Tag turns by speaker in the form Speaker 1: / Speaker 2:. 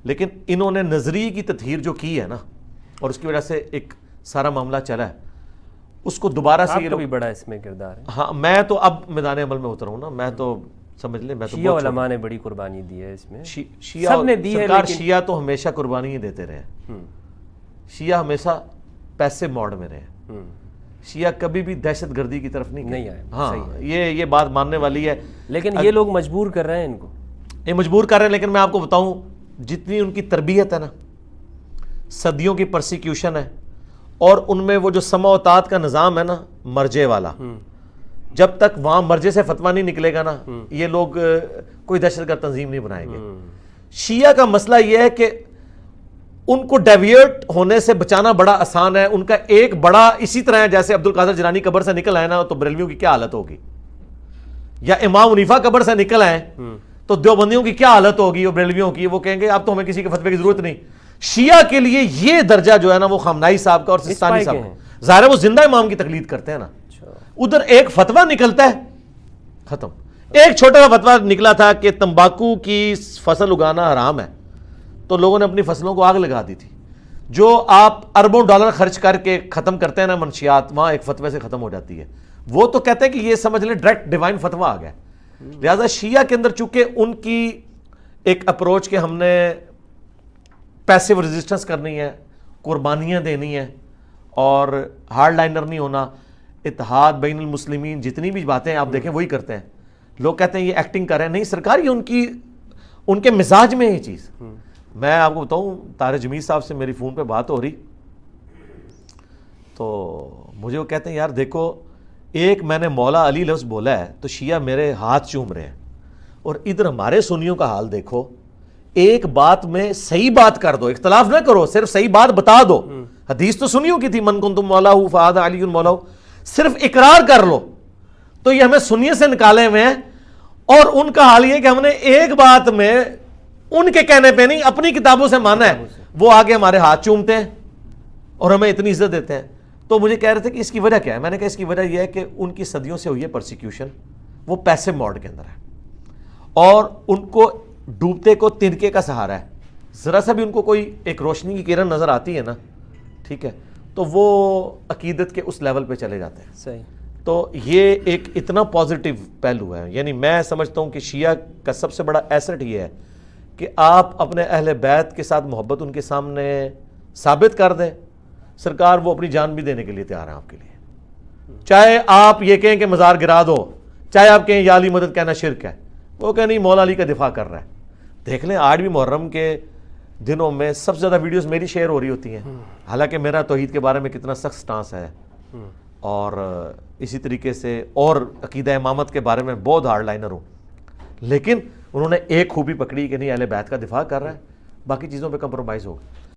Speaker 1: لیکن انہوں نے نظریے کی تطہیر جو کی ہے نا، اور اس کی وجہ سے ایک سارا معاملہ چلا ہے، اس کو دوبارہ سے
Speaker 2: آپ کا بھی بڑا اس میں کردار ہے۔
Speaker 1: ہاں میں تو اب میدان عمل میں اترا ہوں نا، میں تو سمجھ لیں میں تو
Speaker 2: شیعہ علماء نے بڑی قربانی دی ہے اس میں،
Speaker 1: شیعہ
Speaker 2: سب نے دی ہے،
Speaker 1: سرکار شیعہ تو ہمیشہ قربانی ہی دیتے رہے ہیں، شیعہ ہمیشہ پیسے موڈ میں رہے، شیعہ کبھی بھی دہشت گردی کی طرف نہیں
Speaker 2: آئے۔
Speaker 1: ہاں یہ بات ماننے والی ہے،
Speaker 2: لیکن یہ لوگ مجبور کر رہے ہیں ان کو،
Speaker 1: یہ مجبور کر رہے ہیں۔ لیکن میں آپ کو بتاؤں جتنی ان کی تربیت ہے نا، صدیوں کی پرسیکیوشن ہے، اور ان میں وہ جو سمع و طاعت کا نظام ہے نا مرجے والا، جب تک وہاں مرجے سے فتویٰ نہیں نکلے گا نا یہ لوگ کوئی دہشت گرد تنظیم نہیں بنائیں گے۔ شیعہ کا مسئلہ یہ ہے کہ ان کو ڈیویٹ ہونے سے بچانا بڑا آسان ہے۔ ان کا ایک بڑا اسی طرح ہے جیسے عبد القادر جیلانی قبر سے نکل آئے نا تو بریلویوں کی کیا حالت ہوگی، یا امام حنیفہ قبر سے نکل آئے تو دیوبندیوں کی کیا حالت ہوگی اور بریلویوں کی، وہ کہیں گے اب تو ہمیں کسی کے فتوے کی ضرورت نہیں۔ شیعہ کے لیے یہ درجہ جو ہے نا وہ خامنائی صاحب کا اور سستانی صاحب کا، ظاہر ہے وہ زندہ امام کی تقلید کرتے ہیں نا، ادھر ایک فتویٰ نکلتا ہے ختم۔ ایک چھوٹا سا فتویٰ نکلا تھا کہ تمباکو کی فصل اگانا حرام ہے، تو لوگوں نے اپنی فصلوں کو آگ لگا دی تھی۔ جو آپ اربوں ڈالر خرچ کر کے ختم کرتے ہیں نا منشیات، وہاں ایک فتوے سے ختم ہو جاتی ہے۔ وہ تو کہتے ہیں کہ یہ سمجھ لیں ڈائریکٹ ڈیوائن فتویٰ آ گیا۔ لہٰذا شیعہ کے اندر چونکہ ان کی ایک اپروچ کہ ہم نے پیسیو ریزسٹنس کرنی ہے، قربانیاں دینی ہیں اور ہارڈ لائنر نہیں ہونا، اتحاد بین المسلمین، جتنی بھی باتیں آپ دیکھیں وہی کرتے ہیں۔ لوگ کہتے ہیں یہ ایکٹنگ کر رہے ہیں، نہیں سرکار یہ ان کے مزاج میں ہے یہ چیز۔ میں آپ کو بتاؤں طاہر جمیل صاحب سے میری فون پہ بات ہو رہی تو مجھے وہ کہتے ہیں یار دیکھو ایک میں نے مولا علی لفظ بولا ہے تو شیعہ میرے ہاتھ چوم رہے ہیں، اور ادھر ہمارے سنیوں کا حال دیکھو، ایک بات میں صحیح بات کر دو، اختلاف نہ کرو، صرف صحیح بات بتا دو۔ حدیث تو سنیوں کی تھی من کنتم مولا فہذا علی مولا، صرف اقرار کر لو۔ تو یہ ہمیں سنیے سے نکالے ہوئے ہیں، اور ان کا حال یہ کہ ہم نے ایک بات میں ان کے کہنے پہ نہیں اپنی کتابوں سے مانا ہے، وہ آگے ہمارے ہاتھ چومتے ہیں اور ہمیں اتنی عزت دیتے ہیں۔ تو مجھے کہہ رہے تھے کہ اس کی وجہ کیا ہے، میں نے کہا اس کی وجہ یہ ہے کہ ان کی صدیوں سے ہوئی ہے پرسیکیوشن، وہ پیسے موڈ کے اندر ہے، اور ان کو ڈوبتے کو تنکے کا سہارا ہے، ذرا سا بھی ان کو کوئی ایک روشنی کی کرن نظر آتی ہے نا، ٹھیک ہے، تو وہ عقیدت کے اس لیول پہ چلے جاتے ہیں۔
Speaker 2: صحیح۔
Speaker 1: تو یہ ایک اتنا پازیٹیو پہلو ہے، یعنی میں سمجھتا ہوں کہ شیعہ کا سب سے بڑا ایسٹ یہ ہے کہ آپ اپنے اہل بیت کے ساتھ محبت ان کے سامنے ثابت کر دیں، سرکار وہ اپنی جان بھی دینے کے لیے تیار ہیں آپ کے لیے، چاہے آپ یہ کہیں کہ مزار گرا دو، چاہے آپ کہیں یا علی مدد کہنا شرک ہے، وہ کہ نہیں مولا علی کا دفاع کر رہا ہے۔ دیکھ لیں آج بھی محرم کے دنوں میں سب سے زیادہ ویڈیوز میری شیئر ہو رہی ہوتی ہیں، حالانکہ میرا توحید کے بارے میں کتنا سخت سٹانس ہے، اور اسی طریقے سے اور عقیدہ امامت کے بارے میں بہت ہارڈ لائنر ہوں، لیکن انہوں نے ایک خوبی پکڑی کہ نہیں اہل بیت کا دفاع کر رہا ہے، باقی چیزوں پہ کمپرومائز ہوگا۔